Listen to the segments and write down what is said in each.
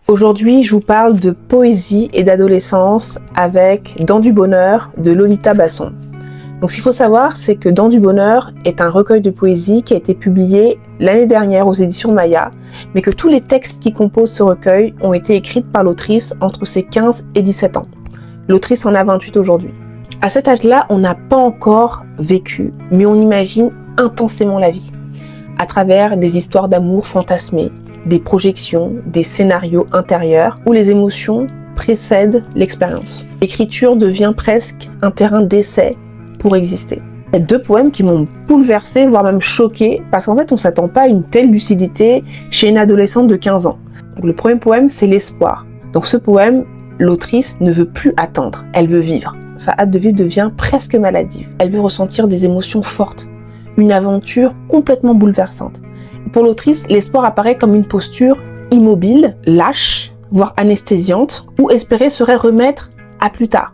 Aujourd'hui, je vous parle de poésie et d'adolescence avec Dans du bonheur de Lolita Basson. Donc ce qu'il faut savoir, c'est que Dans du bonheur est un recueil de poésie qui a été publié l'année dernière aux éditions Maya, mais que tous les textes qui composent ce recueil ont été écrits par l'autrice entre ses 15 et 17 ans. L'autrice en a 28 aujourd'hui. À cet âge-là, on n'a pas encore vécu, mais on imagine intensément la vie, à travers des histoires d'amour fantasmées, des projections, des scénarios intérieurs où les émotions précèdent l'expérience. L'écriture devient presque un terrain d'essai pour exister. Il y a deux poèmes qui m'ont bouleversée, voire même choquée, parce qu'en fait on ne s'attend pas à une telle lucidité chez une adolescente de 15 ans. Donc, le premier poème, c'est l'espoir. Donc ce poème, l'autrice ne veut plus attendre, elle veut vivre. Sa hâte de vivre devient presque maladive. Elle veut ressentir des émotions fortes, une aventure complètement bouleversante. Pour l'autrice, l'espoir apparaît comme une posture immobile, lâche, voire anesthésiante, où espérer serait remettre à plus tard.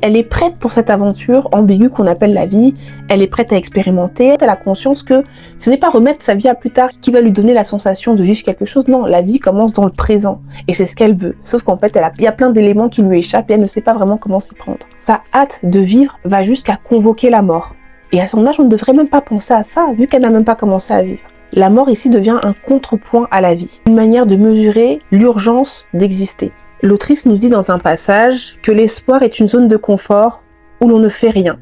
Elle est prête pour cette aventure ambiguë qu'on appelle la vie, elle est prête à expérimenter, elle a conscience que ce n'est pas remettre sa vie à plus tard qui va lui donner la sensation de vivre quelque chose, non, la vie commence dans le présent, et c'est ce qu'elle veut, sauf qu'en fait il y a plein d'éléments qui lui échappent et elle ne sait pas vraiment comment s'y prendre. Sa hâte de vivre va jusqu'à convoquer la mort, et à son âge on ne devrait même pas penser à ça, vu qu'elle n'a même pas commencé à vivre. La mort ici devient un contrepoint à la vie, une manière de mesurer l'urgence d'exister. L'autrice nous dit dans un passage que l'espoir est une zone de confort où l'on ne fait rien.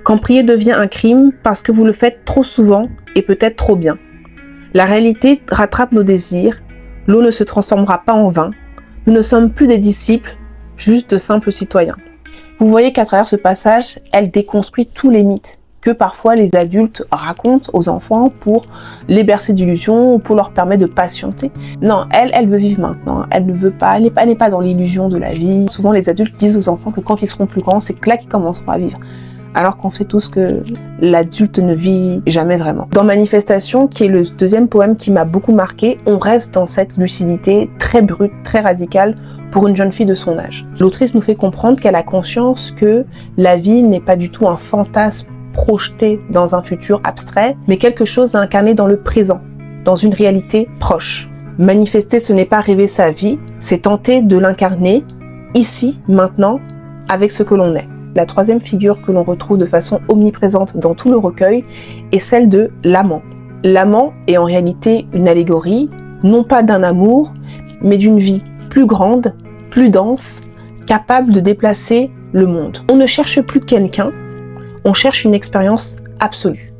Quand prier devient un crime parce que vous le faites trop souvent et peut-être trop bien. La réalité rattrape nos désirs, l'eau ne se transformera pas en vin, nous ne sommes plus des disciples, juste de simples citoyens. Vous voyez qu'à travers ce passage, elle déconstruit tous les mythes que parfois les adultes racontent aux enfants pour les bercer d'illusions ou pour leur permettre de patienter. Non, elle veut vivre maintenant, elle ne veut pas, elle n'est pas dans l'illusion de la vie. Souvent les adultes disent aux enfants que quand ils seront plus grands, c'est que là qu'ils commenceront à vivre. Alors qu'on sait tous que l'adulte ne vit jamais vraiment. Dans Manifestation, qui est le deuxième poème qui m'a beaucoup marqué, on reste dans cette lucidité très brute, très radicale pour une jeune fille de son âge. L'autrice nous fait comprendre qu'elle a conscience que la vie n'est pas du tout un fantasme projeté dans un futur abstrait, mais quelque chose à incarner dans le présent, dans une réalité proche. Manifester, ce n'est pas rêver sa vie, c'est tenter de l'incarner ici, maintenant, avec ce que l'on est. La troisième figure que l'on retrouve de façon omniprésente dans tout le recueil est celle de l'amant. L'amant est en réalité une allégorie, non pas d'un amour, mais d'une vie plus grande, plus dense, capable de déplacer le monde. On ne cherche plus quelqu'un, on cherche une expérience absolue.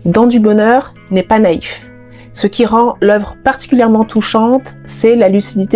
Dans du bonheur n'est pas naïf. Ce qui rend l'œuvre particulièrement touchante, c'est la lucidité